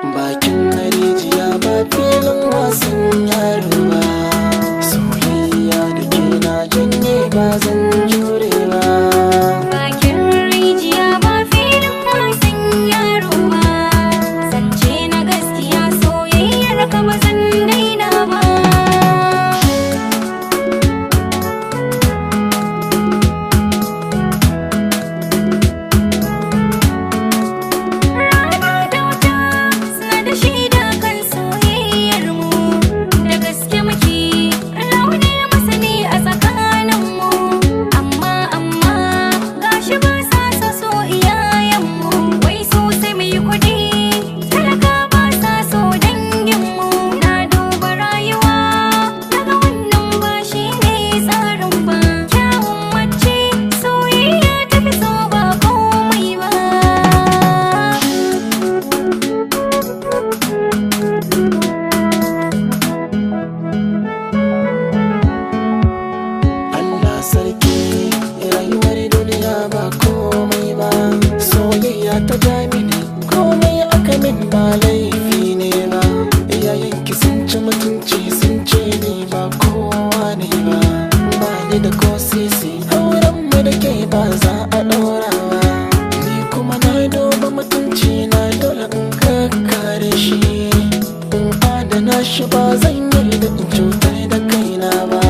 Bakin rijiya ba filin wasan yaro ba. Soyayya da ke na janye ba zan jure ba. Bakin rijiya ba filin wasan yaro ba. Zance na gaskiya soyayyar ka ba zan daina ba. Sarki rayuwar duniya ba komai ba. Soyayya ta damini komai aka min ba laifi ne ba. Iyayenki sun ci mutunci sun ce ni ba kowa ne ba. Ba ni da ko sisi auren mu da ke ba za a ɗora ba. Ni kuma na duba mutunci na dole in kakkare shi. In adana shi ba zan yi da in cutar da kaina ba.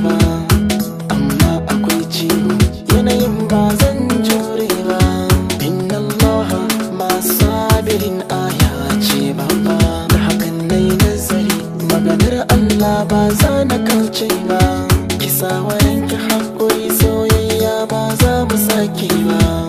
Ba amma akwai ciwo yanayin ba zan jure ba. Inna Allah ma sabirin aya ce babba. Da hakan nayi nazari maganar Allah ba za na kauce ba. Kisa wayanki haƙuri soyayya ba za mu sake ba.